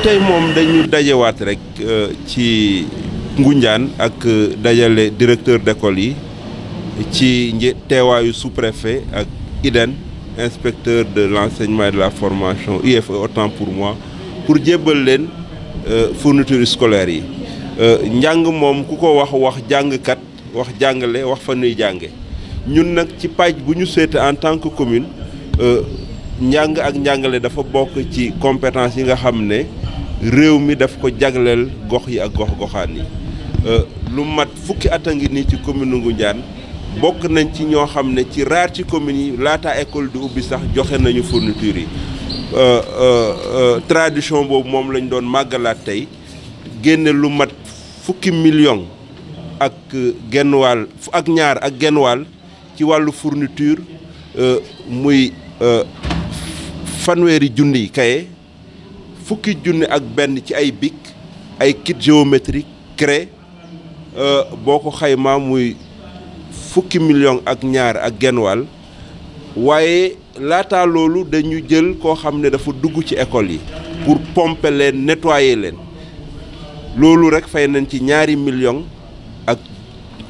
tey moom dañu dajewaat rek ci Ngoundiane ak dajale directeur d'école yi ci teewaayu sous-préfet ak IDEN inspecteur de l'enseignement et de la formation IFE autant pour moi pour jébbal leen fourniture scolaire yi njàng moom ku ko wax jàngkat wax jàngale wax fa nuy jànge ñun nag ci pàcc bu ñu seete en tant que commune njàng ak njàngale dafa bokk ci compétence yi nga xam ne réew mi daf ko jagleel gox yi ak gox-goxaan yi lu mat fukki at a ngi nii ci commune Ngoundiane bokk nañ ci ñoo xam ne ci raar ci communes yi laata école di ubbi sax joxe nañu fourniture yi tradition boobu moom lañ doon màggalaat tey génne lu mat fukki million ak genn wàll ak ñaar ak genn wàll ci wàllu fourniture muy fanweeri junni kaye fukki junni ak benn ci ay bic ay kit géométrique craie boo ko xaymaa muy fukki million ak ñaar ak genn wàll waaye laataa loolu dañu jël koo xam ne dafa dugg ci école yi pour pomper leen nettoyer leen loolu rek fay nañ ci ñaari million ak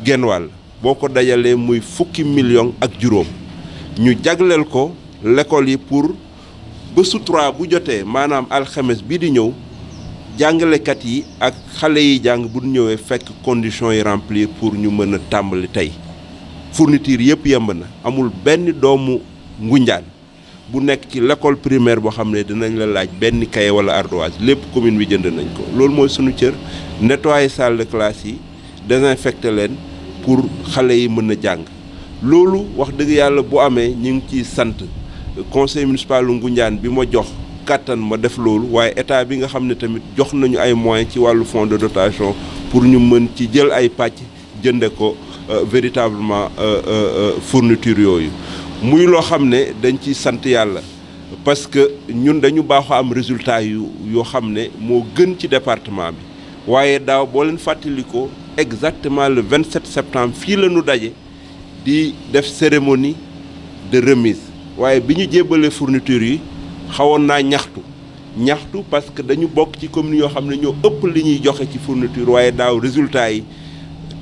genn wàll boo ko dajalee muy fukki million ak juróom ñu jagleel ko l'école yi pour bésu 3 bu jotee maanaam alxames bii di ñëw jàngalekat yi ak xale yi jàng bu ñëwee fekk conditions yi remplir pour ñu mën a tàmbali tey fourniture yëpp yemb na amul benn doomu Ngoundiane bu nekk ci l'école primaire boo xam ne dinañ la laaj benn cahier wala ardoise lépp commune bi jënd nañ ko loolu mooy sunu cër nettoyer salle de classe yi désinfecter leen pour xale yi mën a jàng loolu wax dëgg yàlla bu amee ñu ngi ciy sant conseil municipal Ngoundiane bi ma jox kàttan ma def loolu waaye état bi nga xam ne tamit jox nañu ay moyens ci wàllu fonds de dotation pour ñu mën ci jël ay pàcc jënde ko véritablement fourniture yooyu muy loo xam ne dañ ciy sant yàlla parce que ñun dañu baaxoo am résultat yoo xam ne moo gën ci département bi waaye daaw boo leen fàttalikoo exactement le 27 septembre fii la ñu daje di def cérémonie de remise waaye bi ñu jébbalee fourniture yi xawoon naa ñaxtu parce que dañu bokk ci commune yoo xam ne ñoo ëpp li ñuy joxe ci fourniture waaye daaw résultat yi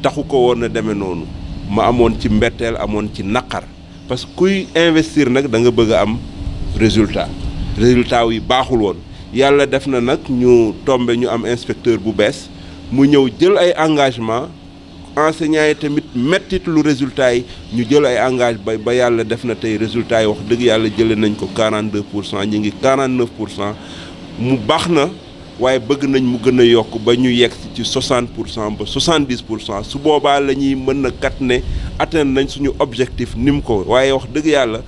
taxu ko woon a demee noonu ma amoon ci mbetteel amoon ci naqar parce que kuy investir nag da nga bëgg a am résultat yi baaxul woon yàlla def na nag ñu tombe ñu am inspecteur bu bees mu ñëw jël ay engagement enseignants yi tamit mettit lu résultat yi ñu jël ay engagement ba yàlla def na tey résultat yi wax dëgg yàlla jëlee nañ ko 42% ñi ngi 49% mu baax na waaye bëgg nañ mu gën a yokk ba ñu yegg ci 60% ba 70% su boobaa la ñuy mën na kat ne atteindre nañ suñu objectif ni mu ko waaye wax dëgg yàlla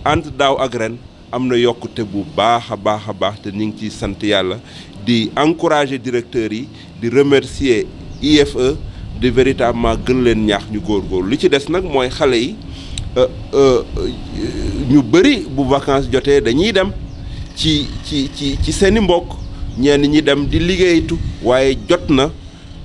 entre daaw ak ren am na yokkute bu baax a baax te ñu ngi ciy sant yàlla di encourager directeurs yi di remercier IFE di véritablement gën leen ñaax ñu góorgóorlu li ci des nag mooy xale yi ñu bëri bu vacances jotee dañuy dem ci seeni mbokk ñenn ñi dem di liggéeytu waaye jot na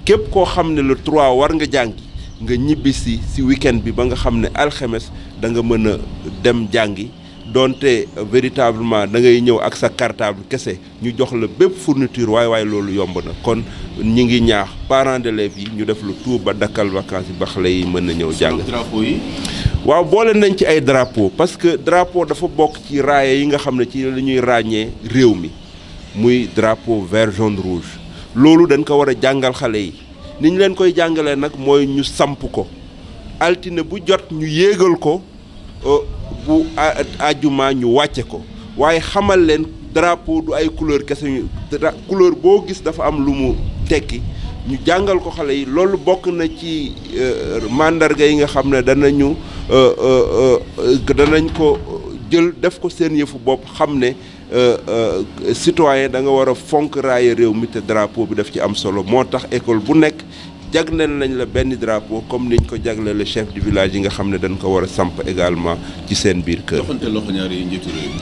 képp koo xam ne le 3 war nga jàngi nga ñibbisi si week-end bi ba nga xam ne alxames da nga mën a dem jàngi donte véritablement da ngay ñëw ak sa cartable kese ñu jox la bépp fourniture waaye loolu yomb na kon ñi ngi ñaax parents d'élèves yi ñu def lu tout ba dakkal vacances yi ba xale yi mën na ñëw jàng. drapeau yi. waaw boole nañ ci ay drapeau parce que drapeau dafa bokk ci raaye yi nga xam ne ci la ñuy ràññee réew mi muy drapeau vert jaune rouge loolu dañ ko war a jàngal xale yi ni ñu leen koy jàngalee nag mooy ñu samp ko altine bu jot ñu yéegal ko bu àjjuma ñu wàcce ko waaye xamal leen drapeau du ay couleur kese couleur boo gis dafa am lu mu tekki ñu jàngal ko xale yi loolu bokk na ci mandarga yi nga xam ne danañ ko jël def ko seen yëfu bopp xam ne citoyen da nga war a fonk raaye réew mi te drapeau bi daf ci am solo moo tax école bu nekk jagleel nañ la benn drapeau comme niñ ko jagleel le chef du village yi nga xam ne dañ ko war a samp également ci seen biir kër. joxante loxo ñaari njiitu réew mi.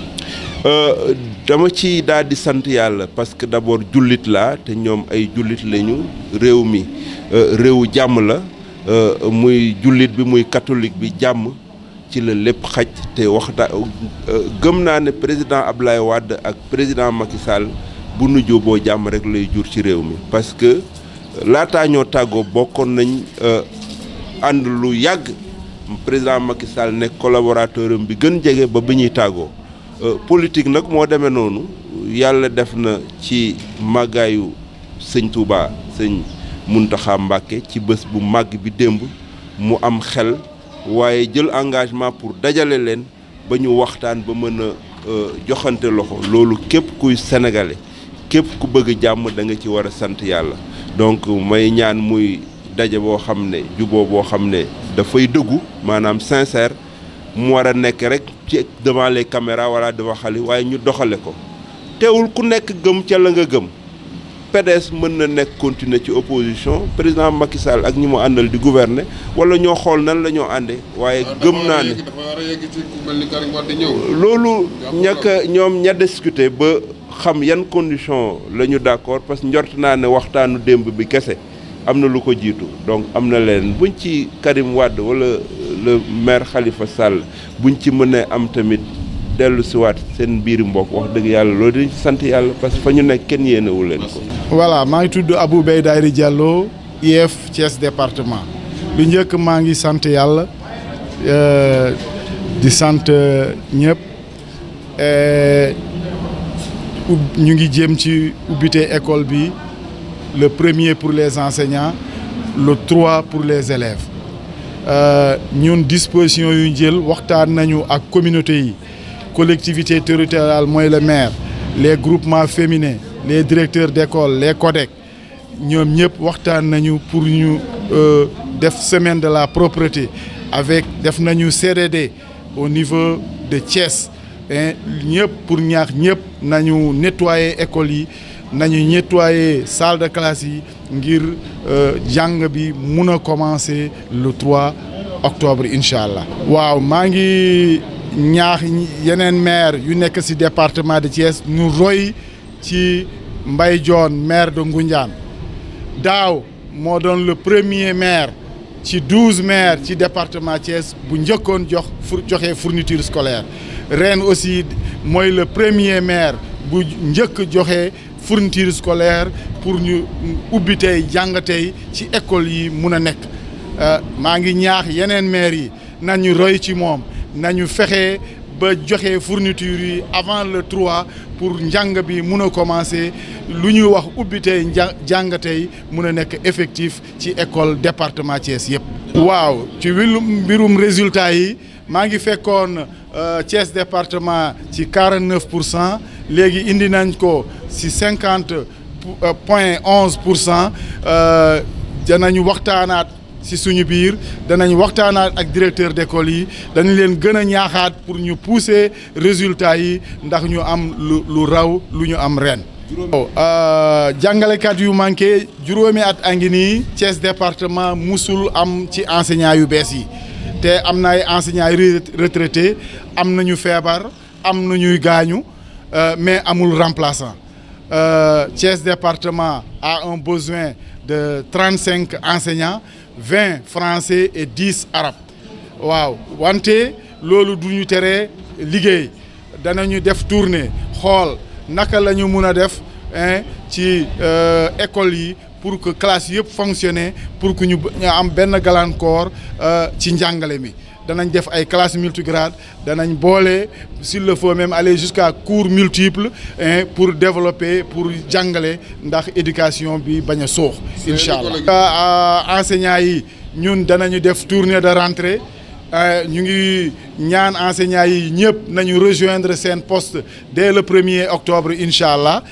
dama ci daal di sant yàlla parce que d'abord jullit laa te ñoom ay jullit lañu réew mi réewu jàmm la muy jullit bi muy catholique bi jàmm ci la lépp xaj te gëm naa ne président Abdoulaye Wade ak président Macky Sall bu nu juboo jàmm rek lay jur ci réew mi parce que laataa ñoo tàggoo bokkoon nañ ànd lu yàgg président Macky Sall nekk collaborateur am bi gën jege ba bi ñuy tàggoo politique nag moo demee noonu yàlla def na ci màggaayu sëñ Touba sëñ Mountakha Mbacké ci bés bu màgg bi démb mu am xel waaye jël engagement pour dajale leen ba ñu waxtaan ba mën a joxante loxo loolu képp kuy sénégalais képp ku bëgg jàmm da nga ci war a sant yàlla donc may ñaan muy daje boo xam ne juboo boo xam ne dafay dëggu maanaam sincère mu war a nekk rek ci devant les caméras wala devant xale waaye ñu doxale ko teewul ku nekk gëm ca la nga gëm PDS mën na nekk continuer ci opposition président Macky Sall ak ñi mu àndal di gouverner wala ñoo xool nan la ñoo àndee waaye gëm naa ne loolu ñàkk ñoom ña discuter ba xam yan condition la ñu d'accord parce que njort naa ne waxtaanu démb bi kese am na lu ko jiitu donc am na leen buñ ci Karim Wade wala le maire Khalifa Sall buñ ci mënee am tamit dellu siwaat seen biir mbokk wax dëgg yàlla loolu dañ ci sant yàlla parce que fa ñu nekk kenn yéenewul leen ko. voilà maa ngi tudd Abou Beydayri Diallo IEF Thiès département lu njëkk maa ngi sant yàlla di sant ñëpp ñu ngi jëm ci ubbite école bi le 1er pour les enseignants le 3 pour les élèves ñun disposition yu jël waxtaan nañu ak communauté yi collectivité territoriale mooy le maire les groupements féminins les directeurs d'école les CODEC ñoom ñëpp waxtaan nañu pour ñu def semaine de la propreté avec def nañu CDD au niveau de Thiès ñëpp pour ñaax ñëpp nañu nettoyer école yi nañu nettoyer salle de classe yi ngir jàng bi mun a commencer le 3 octobre incha allah. waaw maa ngi ñaax yeneen maire yu nekk ci département de Thiès ñu roy ci Mbaye Dione maire de Ngoundiane daaw moo doon le premier maire ci 12 maires ci département Thiès bu njëkkoon joxe fourniture scolaire ren aussi mooy le premier maire bu njëkk joxe fourniture scolaire pour ñu ubbi tey jàng tey ci école yi mun a nekk maa ngi ñaax yeneen maires yi nañu roy ci moom nañu fexe ba joxe fourniture yi avant le 3 pour njàng bi mun a commencer lu ñuy wax ubbi tey jàng tey mun a nekk effectif ci école département Thiès yëpp. waaw ci mbirum résultat yi maa ngi fekkoon Thiès département ci 49% léegi indi nañ ko ci 50,11% danañu waxtaanaat ci suñu biir danañ waxtaanaat ak directeur d'école yi dañu leen gën a ñaaxaat pour ñu pousser résultats yi ndax ñu am lu raw lu ñu am ren. jàngalekat yu manqué juróomi at a ngi nii Thiès département musul am ci enseignants yu bees yi te am na ay enseignants yu retraités am nañu feebar am na ñuy gaañu mais amul remplaçant Thiès département a un besoin de 35 enseignants 20 français et 10 arabes waaw wante loolu du ñu tere liggéey danañu def tournée xool naka la ñu mun a def ci école yi pour que classe yëpp fonctionner pour que ñu am benn gàllankoor ci njàngale mi danañ def ay classes multigrades danañ boole s'il le faut même aller jusqu'à cours multiples pour développer pour jàngale ndax éducation bi bañ a soox incha allah enseignants yi ñun danañu def tournée de rentrée ñu ngi ñaan enseignants yi ñëpp nañu rejoindre seen poste dès le 1er octobre incha allah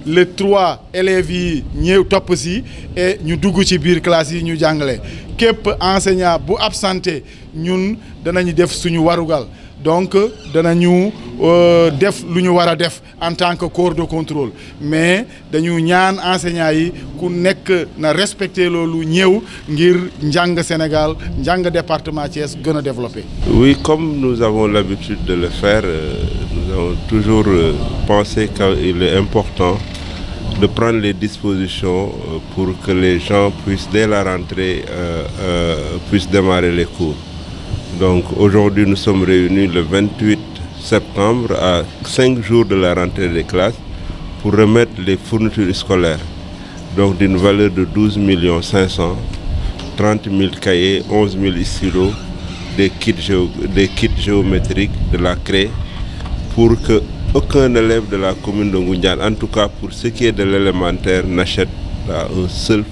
le 3 élèves yi ñëw topp si et ñu dugg ci biir classe yi ñu jàngale képp enseignant bu absenté ñun danañu def suñu warugal donc danañu def lu ñu war a def en tant que corps de contrôle mais dañu ñaan enseignants yi ku nekk na respecter loolu ñëw ngir njàng Sénégal njàng département Thiès gën a développé. Oui, comme nous avons l'habitude de le faire, nous avons toujours pensé qu'il est important de prendre les dispositions pour que les gens puissent dès la rentrée puissent démarrer les cours. Donc aujourd'hui nous sommes réunis le 28 septembre à 5 jours de la rentrée des classes pour remettre les fournitures scolaires, donc d'une valeur de 12 500 000, 30 000 cahiers, 11 000 stylos, des kits géométriques, de la craie, pour que aucun élève de la commune de Ngoundiane, en tout cas pour ce qui est de l'élémentaire, n'achète un seul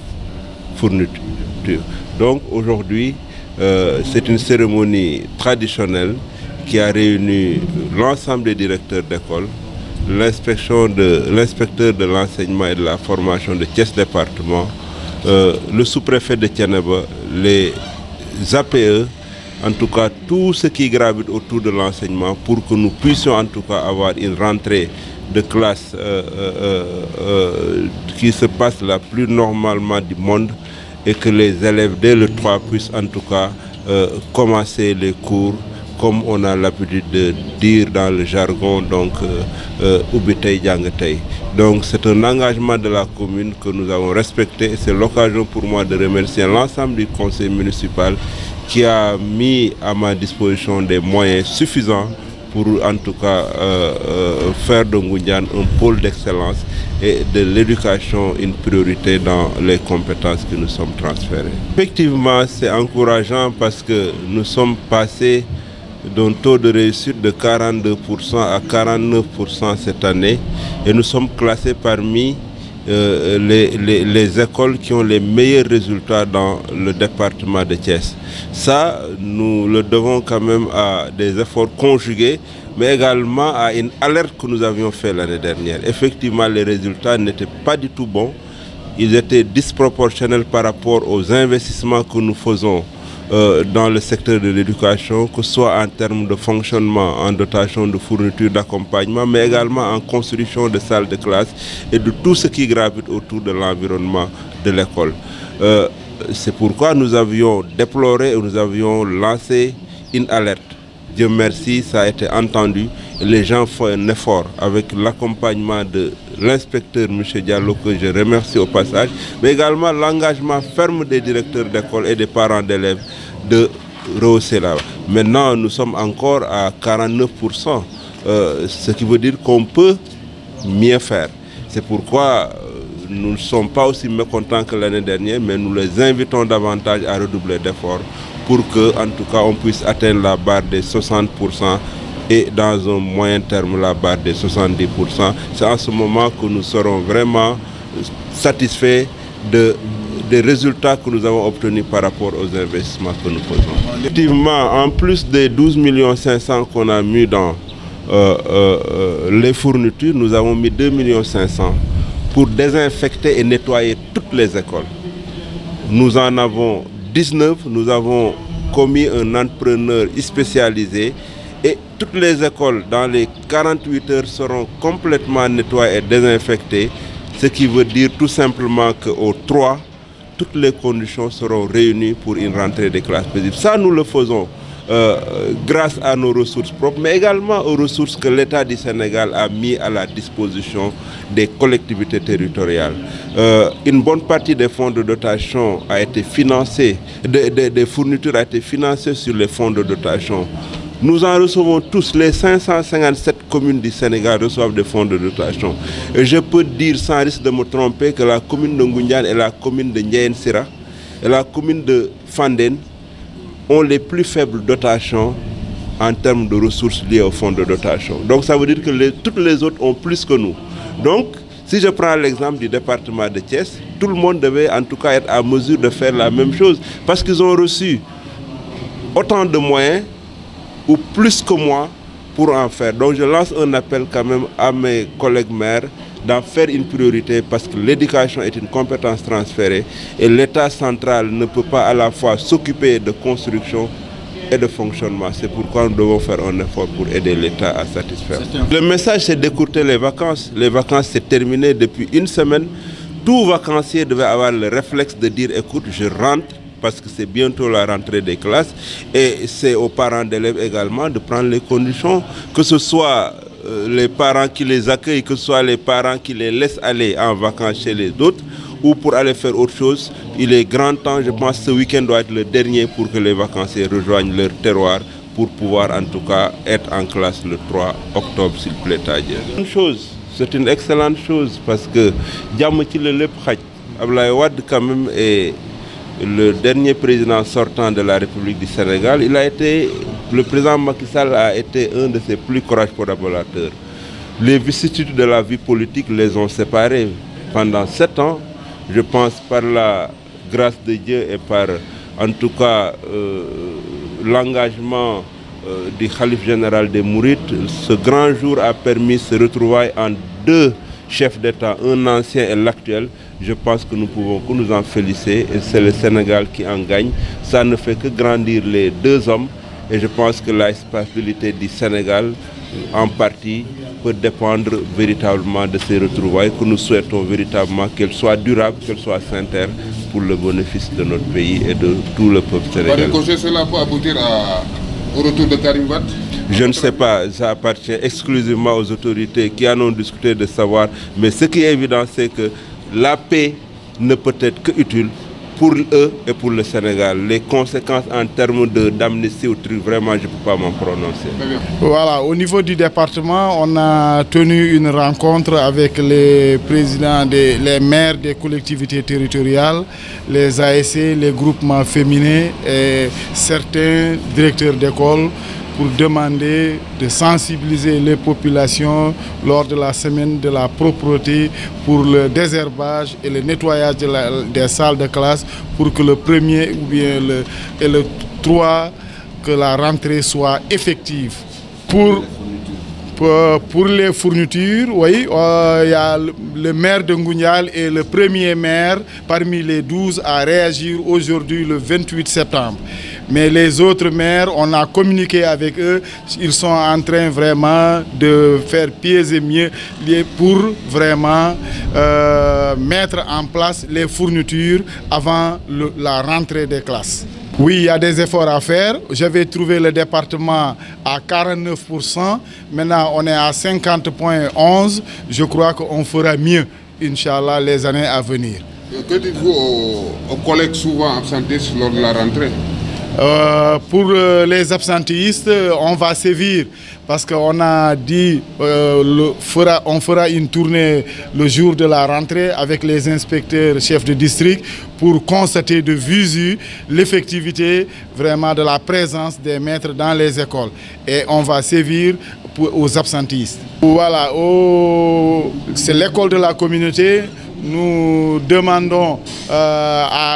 fourniture. Donc aujourd'hui, c'est une cérémonie traditionnelle qui a réuni l'ensemble des directeurs d'école, l'inspecteur de l'enseignement et de la formation de Thiès département, le sous-préfet de Thiénaba, les APE, en tout cas tout ce qui gravite autour de l'enseignement, pour que nous puissions en tout cas avoir une rentrée de classe qui se passe la plus normalement du monde, et que les élèves dès le 3 puissent en tout cas commencer les cours comme on a l'habitude de dire dans le jargon, donc Ubitei Djangetei. Donc c'est un engagement de la commune que nous avons respecté, et c'est l'occasion pour moi de remercier l'ensemble du conseil municipal qui a mis à ma disposition des moyens suffisants pour en tout cas faire de Ngoundiane un pôle d'excellence et de l'éducation une priorité dans les compétences que nous sommes transférées. Effectivement, c'est encourageant parce que nous sommes passés d'un taux de réussite de 42% à 49% cette année, et nous sommes classés parmi les écoles qui ont les meilleurs résultats dans le département de Thiès. Ça, nous le devons quand même à des efforts conjugués, mais également à une alerte que nous avions faite l'année dernière. Effectivement, les résultats n'étaient pas du tout bons. Ils étaient disproportionnels par rapport aux investissements que nous faisons dans le secteur de l'éducation, que ce soit en termes de fonctionnement, en dotation de fournitures d'accompagnement, mais également en construction de salles de classe et de tout ce qui gravite autour de l'environnement de l'école. C'est pourquoi nous avions déploré et nous avions lancé une alerte. Dieu merci, ça a été entendu. Les gens font un effort avec l'accompagnement de l'inspecteur M. Diallo, que je remercie au passage, mais également l'engagement ferme des directeurs d'école et des parents d'élèves de rehausser là. Maintenant, nous sommes encore à 49%, ce qui veut dire qu'on peut mieux faire. C'est pourquoi nous ne sommes pas aussi mécontents que l'année dernière, mais nous les invitons davantage à redoubler d'efforts pour que, en tout cas, on puisse atteindre la barre des 60% et dans un moyen terme la barre des 70%. C'est en ce moment que nous serons vraiment satisfaits des résultats que nous avons obtenus par rapport aux investissements que nous faisons. Effectivement, en plus des 12 500 000 qu'on a mis dans les fournitures, nous avons mis 2 500 000 pour désinfecter et nettoyer toutes les écoles. Nous en avons 19, nous avons commis un entrepreneur spécialisé, et toutes les écoles dans les 48 heures seront complètement nettoyées et désinfectées, ce qui veut dire tout simplement qu'au 3, toutes les conditions seront réunies pour une rentrée des classes paisibles. Ça, nous le faisons grâce à nos ressources propres, mais également aux ressources que l'État du Sénégal a mis à la disposition des collectivités territoriales. Une bonne partie des fonds de dotation a été financée, des fournitures a été financée sur les fonds de dotation. Nous en recevons tous, les 557 communes du Sénégal reçoivent des fonds de dotation. Et je peux dire sans risque de me tromper que la commune de Ngoundiane et la commune de Ndiayen Sira et la commune de Fandène ont les plus faibles dotations en termes de ressources liées aux fonds de dotation. Donc ça veut dire que toutes les autres ont plus que nous. Donc, si je prends l'exemple du département de Thiès, tout le monde devait en tout cas être à mesure de faire la même chose, parce qu'ils ont reçu autant de moyens ou plus que moi pour en faire. Donc je lance un appel quand même à mes collègues maires d'en faire une priorité, parce que l'éducation est une compétence transférée et l'État central ne peut pas à la fois s'occuper de construction et de fonctionnement. C'est pourquoi nous devons faire un effort pour aider l'État à satisfaire. Le message, c'est d'écourter les vacances. Les vacances, c'est terminé depuis une semaine. Tout vacancier devait avoir le réflexe de dire, écoute, je rentre, parce que c'est bientôt la rentrée des classes, et c'est aux parents d'élèves également de prendre les conditions, que ce soit les parents qui les accueillent, que ce soit les parents qui les laissent aller en vacances chez les autres, ou pour aller faire autre chose. Il est grand temps, je pense que ce week-end doit être le dernier pour que les vacanciers rejoignent leur terroir, pour pouvoir en tout cas être en classe le 3 octobre, s'il plaît à Dieu. Une chose, C'est une excellente chose parce que jàmm ci la lépp xaj. Abdoulaye Wade quand même est le dernier président sortant de la République du Sénégal. Le président Macky Sall a été un de ses plus courageux collaborateurs. Les vicissitudes de la vie politique les ont séparés pendant 7 ans. Je pense par la grâce de Dieu et par, en tout cas, l'engagement du Khalife général des Mourides, ce grand jour a permis ce retrouvailles en 2 chefs d'État, un ancien et l'actuel. Je pense que nous pouvons que nous en féliciter et c'est le Sénégal qui en gagne. Ça ne fait que grandir les 2 hommes et je pense que la stabilité du Sénégal, en partie, peut dépendre véritablement de ces retrouvailles que nous souhaitons véritablement qu'elles soient durables, qu'elles soient sincères pour le bénéfice de notre pays et de tout le peuple sénégalais. Cela peut aboutir au retour de Karim Wade? Je ne sais pas, ça appartient exclusivement aux autorités qui en ont discuté de savoir. Mais ce qui est évident, c'est que la paix ne peut être qu'utile pour eux et pour le Sénégal. Les conséquences en termes d'amnistie ou truc, vraiment, je ne peux pas m'en prononcer. Voilà, au niveau du département, on a tenu une rencontre avec les présidents, les maires des collectivités territoriales, les ASC, les groupements féminins et certains directeurs d'école pour demander de sensibiliser les populations lors de la semaine de la propreté pour le désherbage et le nettoyage des salles de classe pour que le 1er ou bien le 3, que la rentrée soit effective. Pour les fournitures, oui, il y a le maire de Ngounial et le premier maire parmi les 12 à réagir aujourd'hui le 28 septembre. Mais les autres maires, on a communiqué avec eux, ils sont en train vraiment de faire pieds et mieux pour vraiment mettre en place les fournitures avant la rentrée des classes. Oui, il y a des efforts à faire. J'avais trouvé le département à 49%. Maintenant, on est à 50,11%. Je crois qu'on fera mieux, Inch'Allah, les années à venir. Que dites-vous aux collègues souvent absentistes lors de la rentrée? Pour les absentéistes, on va sévir parce qu'on a dit on fera une tournée le jour de la rentrée avec les inspecteurs chefs de district pour constater de visu l'effectivité vraiment de la présence des maîtres dans les écoles. Et on va sévir aux absentéistes. Voilà, c'est l'école de la communauté. Nous demandons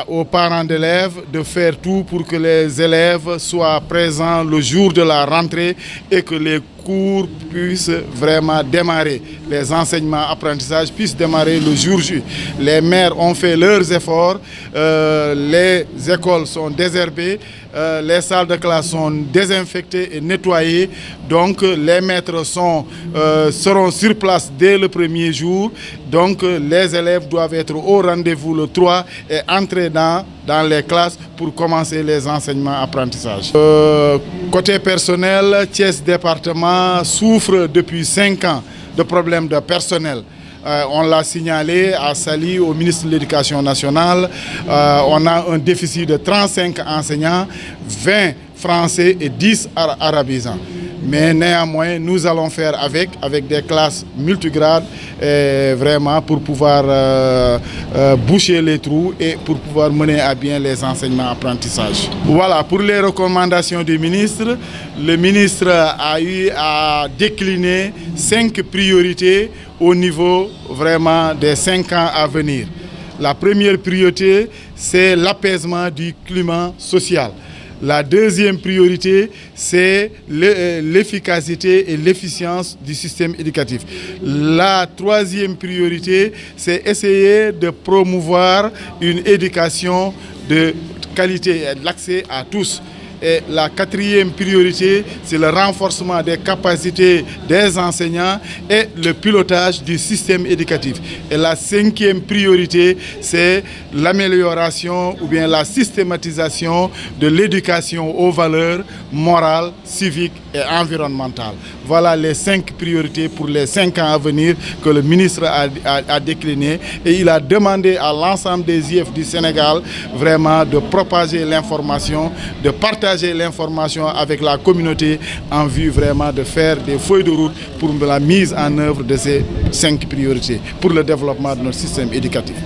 aux parents d'élèves de faire tout pour que les élèves soient présents le jour de la rentrée et que les cours puissent vraiment démarrer, les enseignements, apprentissages puissent démarrer le jour J. Les maires ont fait leurs efforts, les écoles sont désherbées, les salles de classe sont désinfectées et nettoyées, donc les maîtres seront sur place dès le 1er jour, donc les élèves doivent être au rendez-vous le 3 et entrer dans les classes pour commencer les enseignements apprentissages. Côté personnel, Thiès département souffre depuis 5 ans de problèmes de personnel. On l'a signalé à Sali, au ministre de l'Éducation nationale. On a un déficit de 35 enseignants, 20 français et 10 arabisants. Mais néanmoins, nous allons faire avec des classes multigrades vraiment pour pouvoir boucher les trous et pour pouvoir mener à bien les enseignements apprentissages. Voilà, pour les recommandations du ministre, le ministre a eu à décliner 5 priorités au niveau vraiment des 5 ans à venir. La première priorité, c'est l'apaisement du climat social. La deuxième priorité, c'est l'efficacité et l'efficience du système éducatif. La troisième priorité, c'est essayer de promouvoir une éducation de qualité et de l'accès à tous. Et la quatrième priorité, c'est le renforcement des capacités des enseignants et le pilotage du système éducatif. Et la cinquième priorité, c'est l'amélioration ou bien la systématisation de l'éducation aux valeurs morales, civiques et environnementales. voilà les 5 priorités pour les 5 ans à venir que le ministre a déclinées. Et il a demandé à l'ensemble des IEF du Sénégal vraiment de propager l'information, de partager l'information avec la communauté en vue vraiment de faire des feuilles de route pour la mise en œuvre de ces 5 priorités pour le développement de notre système éducatif.